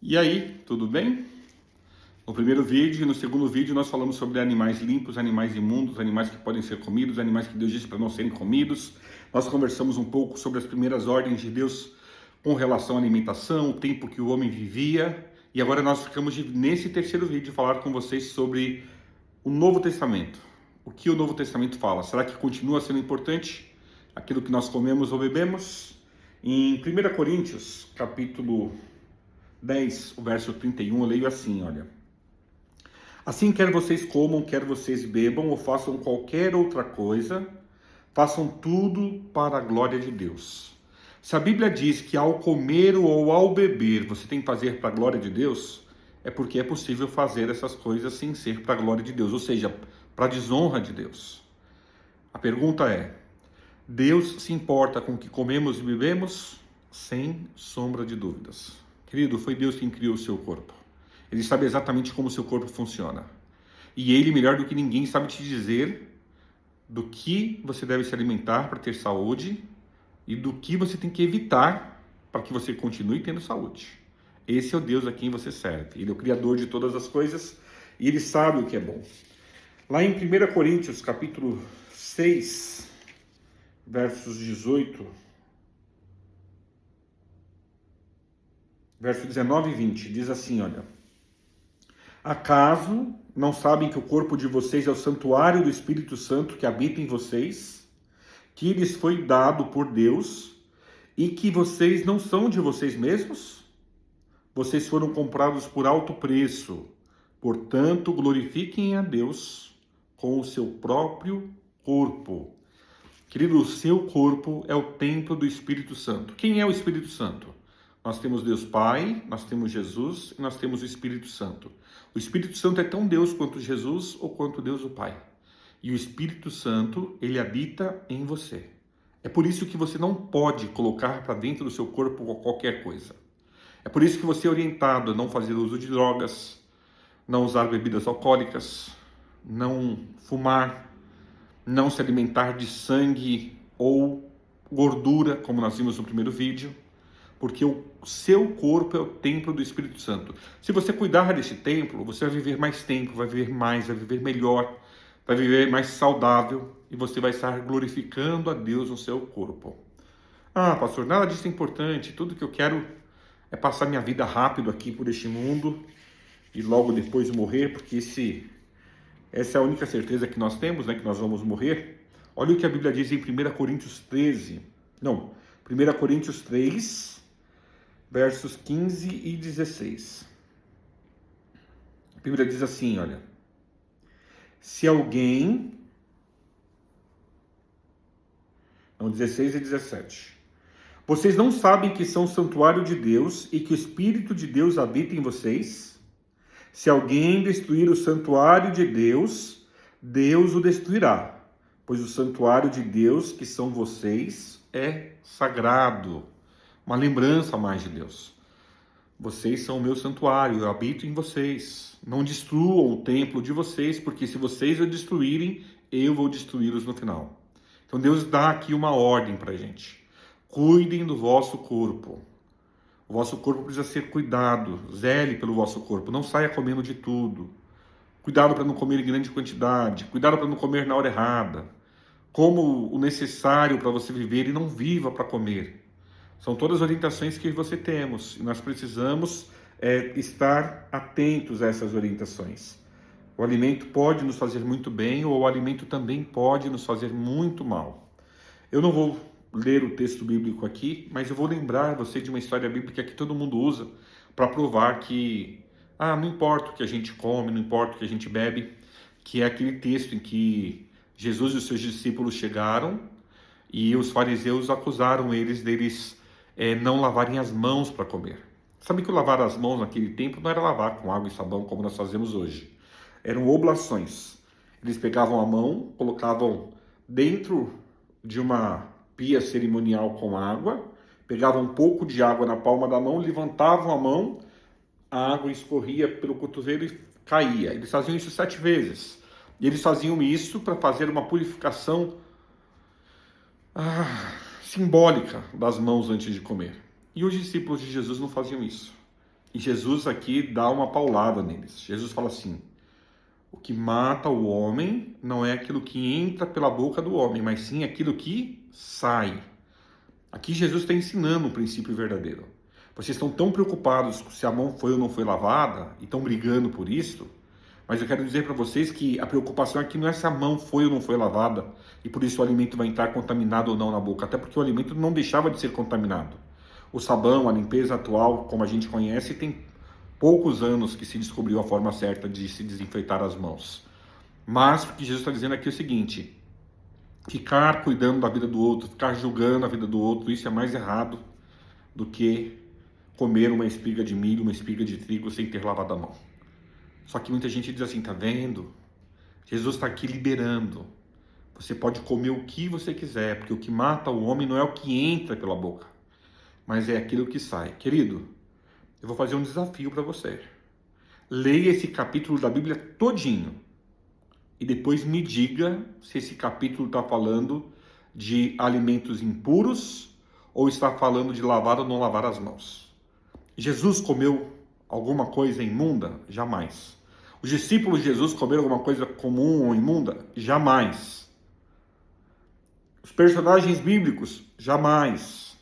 E aí, tudo bem? No primeiro vídeo e no segundo vídeo nós falamos sobre animais limpos, animais imundos, animais que podem ser comidos, animais que Deus disse para não serem comidos. Nós conversamos um pouco sobre as primeiras ordens de Deus com relação à alimentação, o tempo que o homem vivia. E agora nós ficamos nesse terceiro vídeo falar com vocês sobre o Novo Testamento. O que o Novo Testamento fala? Será que continua sendo importante aquilo que nós comemos ou bebemos? Em 1 Coríntios, capítulo 10, o verso 31, eu leio assim, olha. Assim, quer vocês comam, quer vocês bebam ou façam qualquer outra coisa, façam tudo para a glória de Deus. Se a Bíblia diz que ao comer ou ao beber você tem que fazer para a glória de Deus, é porque é possível fazer essas coisas sem ser para a glória de Deus, ou seja, para a desonra de Deus. A pergunta é, Deus se importa com o que comemos e bebemos? Sem sombra de dúvidas. Querido, foi Deus quem criou o seu corpo. Ele sabe exatamente como o seu corpo funciona. E Ele, melhor do que ninguém, sabe te dizer do que você deve se alimentar para ter saúde e do que você tem que evitar para que você continue tendo saúde. Esse é o Deus a quem você serve. Ele é o Criador de todas as coisas e Ele sabe o que é bom. Lá em 1 Coríntios, capítulo 6, versos 18, verso 19 e 20, diz assim, olha. Acaso não sabem que o corpo de vocês é o santuário do Espírito Santo que habita em vocês, que lhes foi dado por Deus e que vocês não são de vocês mesmos? Vocês foram comprados por alto preço, portanto glorifiquem a Deus com o seu próprio corpo. Querido, o seu corpo é o templo do Espírito Santo. Quem é o Espírito Santo? Nós temos Deus Pai, nós temos Jesus e nós temos o Espírito Santo. O Espírito Santo é tão Deus quanto Jesus ou quanto Deus o Pai. E o Espírito Santo, ele habita em você. É por isso que você não pode colocar para dentro do seu corpo qualquer coisa. É por isso que você é orientado a não fazer uso de drogas, não usar bebidas alcoólicas, não fumar, não se alimentar de sangue ou gordura, como nós vimos no primeiro vídeo. Porque o seu corpo é o templo do Espírito Santo. Se você cuidar desse templo, você vai viver mais tempo, vai viver mais, vai viver melhor, vai viver mais saudável e você vai estar glorificando a Deus no seu corpo. Ah, pastor, nada disso é importante. Tudo que eu quero é passar minha vida rápido aqui por este mundo e logo depois morrer, porque essa é a única certeza que nós temos, né, que nós vamos morrer. Olha o que a Bíblia diz em 1 Coríntios 3, versos 15 e 16. A Bíblia diz assim, olha. Se alguém... Não, 16 e 17. Vocês não sabem que são santuário de Deus e que o Espírito de Deus habita em vocês? Se alguém destruir o santuário de Deus, Deus o destruirá. Pois o santuário de Deus, que são vocês, é sagrado. Uma lembrança a mais de Deus. Vocês são o meu santuário, eu habito em vocês. Não destruam o templo de vocês, porque se vocês o destruírem, eu vou destruí-los no final. Então Deus dá aqui uma ordem para a gente. Cuidem do vosso corpo. O vosso corpo precisa ser cuidado. Zele pelo vosso corpo. Não saia comendo de tudo. Cuidado para não comer em grande quantidade. Cuidado para não comer na hora errada. Como o necessário para você viver e não viva para comer. São todas as orientações que você temos e nós precisamos estar atentos a essas orientações. O alimento pode nos fazer muito bem ou o alimento também pode nos fazer muito mal. Eu não vou ler o texto bíblico aqui, mas eu vou lembrar você de uma história bíblica que todo mundo usa para provar que não importa o que a gente come, não importa o que a gente bebe, que é aquele texto em que Jesus e os seus discípulos chegaram e os fariseus acusaram deles não lavarem as mãos para comer. Sabe que o lavar as mãos naquele tempo não era lavar com água e sabão como nós fazemos hoje. Eram oblações. Eles pegavam a mão, colocavam dentro de uma pia cerimonial com água, pegavam um pouco de água na palma da mão, levantavam a mão, a água escorria pelo cotovelo e caía. Eles faziam isso 7 vezes. E eles faziam isso para fazer uma purificação simbólica das mãos antes de comer. E os discípulos de Jesus não faziam isso. E Jesus aqui dá uma paulada neles. Jesus fala assim: o que mata o homem não é aquilo que entra pela boca do homem, mas sim aquilo que sai. Aqui Jesus está ensinando um princípio verdadeiro. Vocês estão tão preocupados se a mão foi ou não foi lavada e estão brigando por isso, mas eu quero dizer para vocês que a preocupação aqui não é se a mão foi ou não foi lavada e por isso o alimento vai entrar contaminado ou não na boca, até porque o alimento não deixava de ser contaminado. O sabão, a limpeza atual, como a gente conhece, tem poucos anos que se descobriu a forma certa de se desinfetar as mãos. Mas o que Jesus está dizendo aqui é o seguinte: ficar cuidando da vida do outro, ficar julgando a vida do outro, isso é mais errado do que comer uma espiga de milho, uma espiga de trigo sem ter lavado a mão. Só que muita gente diz assim: tá vendo? Jesus está aqui liberando. Você pode comer o que você quiser, porque o que mata o homem não é o que entra pela boca, mas é aquilo que sai. Querido, eu vou fazer um desafio para você. Leia esse capítulo da Bíblia todinho e depois me diga se esse capítulo está falando de alimentos impuros ou está falando de lavar ou não lavar as mãos. Jesus comeu alguma coisa imunda? Jamais. Os discípulos de Jesus comeram alguma coisa comum ou imunda? Jamais. Os personagens bíblicos? Jamais.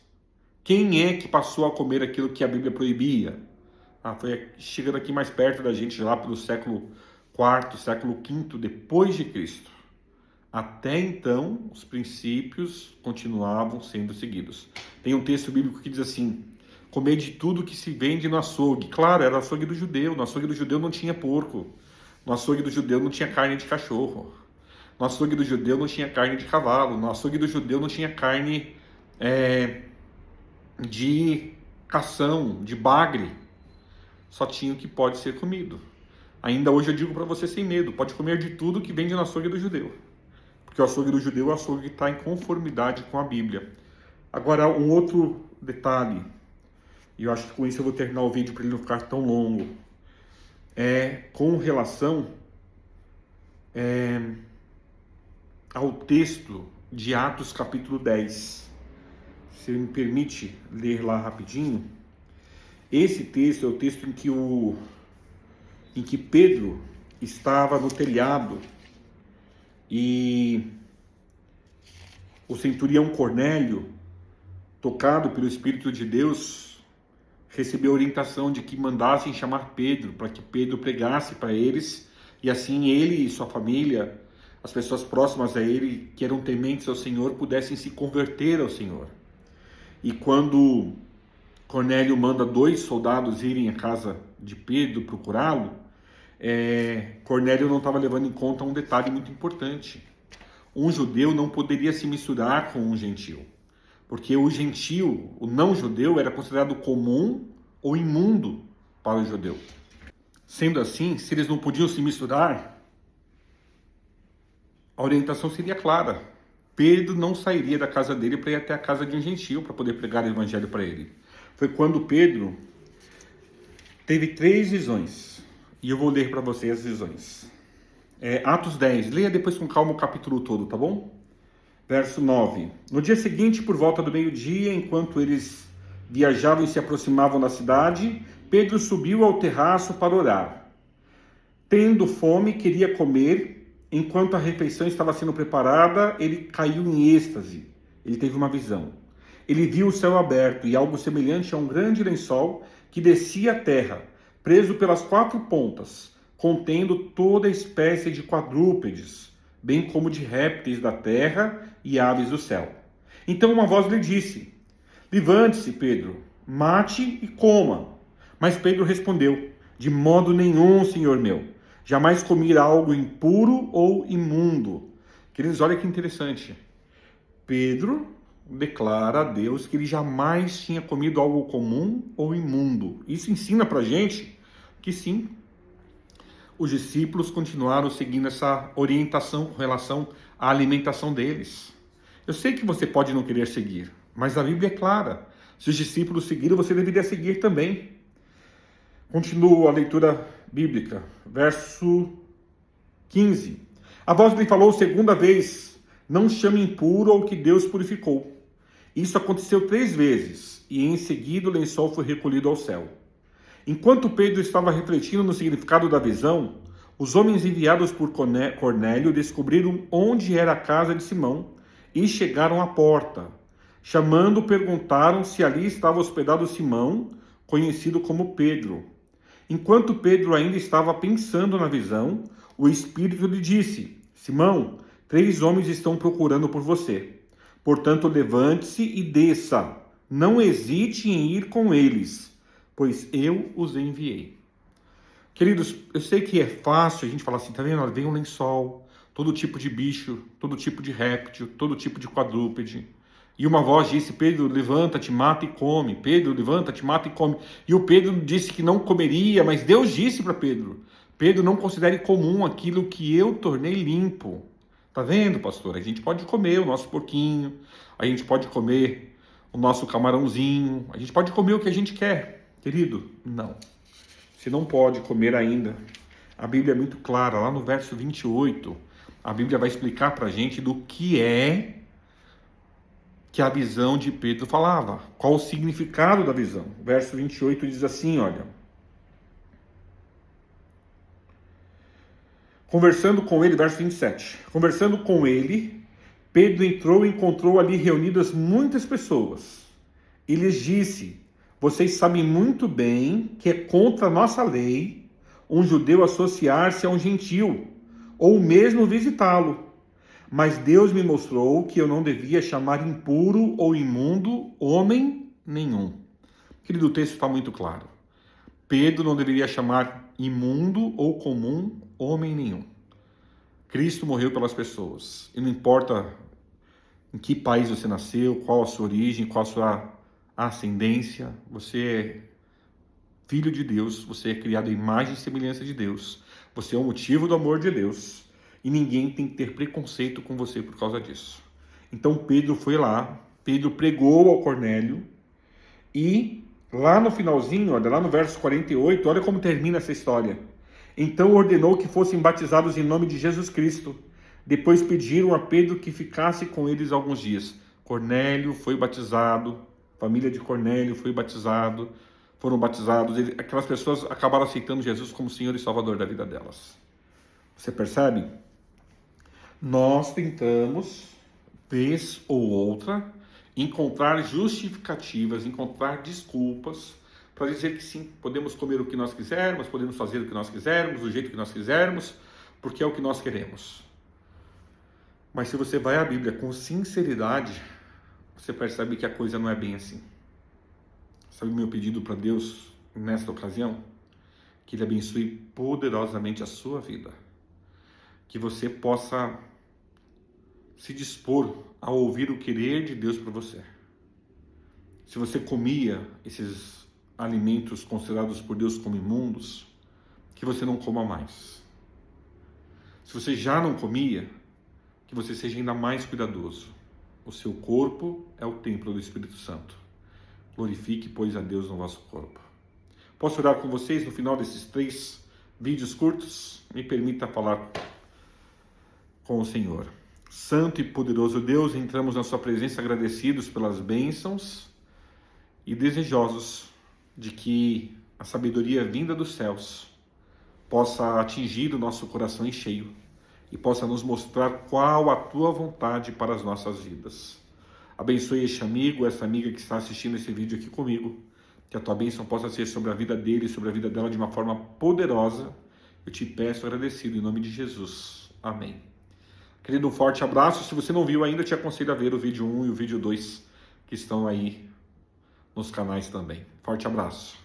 Quem é que passou a comer aquilo que a Bíblia proibia? Foi chegando aqui mais perto da gente, lá pelo século IV, século V depois de Cristo. Até então, os princípios continuavam sendo seguidos. Tem um texto bíblico que diz assim: comer de tudo que se vende no açougue. Claro, era o açougue do judeu. No açougue do judeu não tinha porco. No açougue do judeu não tinha carne de cachorro. No açougue do judeu não tinha carne de cavalo. No açougue do judeu não tinha carne de cação, de bagre. Só tinha o que pode ser comido. Ainda hoje eu digo para você sem medo: pode comer de tudo que vende no açougue do judeu. Porque o açougue do judeu é o açougue que está em conformidade com a Bíblia. Agora, um outro detalhe, e eu acho que com isso eu vou terminar o vídeo para ele não ficar tão longo, é com relação ao texto de Atos capítulo 10. Se me permite ler lá rapidinho. Esse texto é o texto em que Pedro estava no telhado e o centurião Cornélio, tocado pelo Espírito de Deus, recebeu a orientação de que mandassem chamar Pedro, para que Pedro pregasse para eles, e assim ele e sua família, as pessoas próximas a ele, que eram tementes ao Senhor, pudessem se converter ao Senhor. E quando Cornélio manda 2 soldados irem à casa de Pedro procurá-lo, Cornélio não estava levando em conta um detalhe muito importante. Um judeu não poderia se misturar com um gentil, porque o gentil, o não judeu, era considerado comum ou imundo para o judeu. Sendo assim, se eles não podiam se misturar, a orientação seria clara: Pedro não sairia da casa dele para ir até a casa de um gentil para poder pregar o evangelho para ele. Foi quando Pedro teve 3 visões, e eu vou ler para vocês as visões. Atos 10, leia depois com calma o capítulo todo, tá bom? Verso 9. No dia seguinte, por volta do meio-dia, enquanto eles viajavam e se aproximavam da cidade, Pedro subiu ao terraço para orar. Tendo fome, queria comer. Enquanto a refeição estava sendo preparada, ele caiu em êxtase. Ele teve uma visão. Ele viu o céu aberto e algo semelhante a um grande lençol que descia à terra, preso pelas 4 pontas, contendo toda espécie de quadrúpedes, bem como de répteis da terra e aves do céu. Então uma voz lhe disse: levante-se, Pedro, mate e coma. Mas Pedro respondeu: de modo nenhum, Senhor meu. Jamais comi algo impuro ou imundo. Queridos, olha que interessante. Pedro declara a Deus que ele jamais tinha comido algo comum ou imundo. Isso ensina pra gente que sim, os discípulos continuaram seguindo essa orientação com relação à alimentação deles. Eu sei que você pode não querer seguir, mas a Bíblia é clara. Se os discípulos seguiram, você deveria seguir também. Continuo a leitura bíblica, verso 15. A voz lhe falou 2ª vez: não chame impuro ao que Deus purificou. Isso aconteceu 3 vezes, e em seguida o lençol foi recolhido ao céu. Enquanto Pedro estava refletindo no significado da visão, os homens enviados por Cornélio descobriram onde era a casa de Simão e chegaram à porta. Chamando, perguntaram se ali estava hospedado Simão, conhecido como Pedro. Enquanto Pedro ainda estava pensando na visão, o Espírito lhe disse: Simão, 3 homens estão procurando por você. Portanto, levante-se e desça. Não hesite em ir com eles, pois eu os enviei. Queridos, eu sei que é fácil a gente falar assim, tá vendo? Vem um lençol, todo tipo de bicho, todo tipo de réptil, todo tipo de quadrúpede. E uma voz disse: Pedro, levanta-te, mata e come. Pedro, levanta-te, mata e come. E o Pedro disse que não comeria, mas Deus disse para Pedro: Pedro, não considere comum aquilo que eu tornei limpo. Tá vendo, pastor? A gente pode comer o nosso porquinho, a gente pode comer o nosso camarãozinho, a gente pode comer o que a gente quer. Querido, não. Você não pode comer ainda. A Bíblia é muito clara, lá no verso 28, a Bíblia vai explicar para a gente do que é que a visão de Pedro falava, qual o significado da visão. O verso 28 diz assim, olha: conversando com ele, verso 27, conversando com ele, Pedro entrou e encontrou ali reunidas muitas pessoas, e lhes disse: vocês sabem muito bem que é contra a nossa lei um judeu associar-se a um gentil, ou mesmo visitá-lo. Mas Deus me mostrou que eu não devia chamar impuro ou imundo homem nenhum. Querido, o texto está muito claro. Pedro não deveria chamar imundo ou comum homem nenhum. Cristo morreu pelas pessoas. E não importa em que país você nasceu, qual a sua origem, qual a sua ascendência, você é filho de Deus, você é criado à imagem e semelhança de Deus. Você é o motivo do amor de Deus. E ninguém tem que ter preconceito com você por causa disso. Então Pedro foi lá, Pedro pregou ao Cornélio, e lá no finalzinho, olha, lá no verso 48, olha como termina essa história. Então ordenou que fossem batizados em nome de Jesus Cristo. Depois pediram a Pedro que ficasse com eles alguns dias. Cornélio foi batizado, família de Cornélio foi batizado, foram batizados. Aquelas pessoas acabaram aceitando Jesus como Senhor e Salvador da vida delas. Você percebe? Nós tentamos, vez ou outra, encontrar justificativas, encontrar desculpas para dizer que sim, podemos comer o que nós quisermos, podemos fazer o que nós quisermos, do jeito que nós quisermos, porque é o que nós queremos. Mas se você vai à Bíblia com sinceridade, você percebe que a coisa não é bem assim. Sabe o meu pedido para Deus nesta ocasião? Que Ele abençoe poderosamente a sua vida. Que você possa se dispor a ouvir o querer de Deus para você. Se você comia esses alimentos considerados por Deus como imundos, que você não coma mais. Se você já não comia, que você seja ainda mais cuidadoso. O seu corpo é o templo do Espírito Santo. Glorifique, pois, a Deus no vosso corpo. Posso orar com vocês no final desses 3 vídeos curtos? Me permita falar com o Senhor. Santo e poderoso Deus, entramos na sua presença agradecidos pelas bênçãos e desejosos de que a sabedoria vinda dos céus possa atingir o nosso coração em cheio e possa nos mostrar qual a tua vontade para as nossas vidas. Abençoe este amigo, essa amiga que está assistindo esse vídeo aqui comigo, que a tua bênção possa ser sobre a vida dele e sobre a vida dela de uma forma poderosa. Eu te peço agradecido em nome de Jesus. Amém. Querido, um forte abraço. Se você não viu ainda, eu te aconselho a ver o vídeo 1 e o vídeo 2 que estão aí nos canais também. Forte abraço.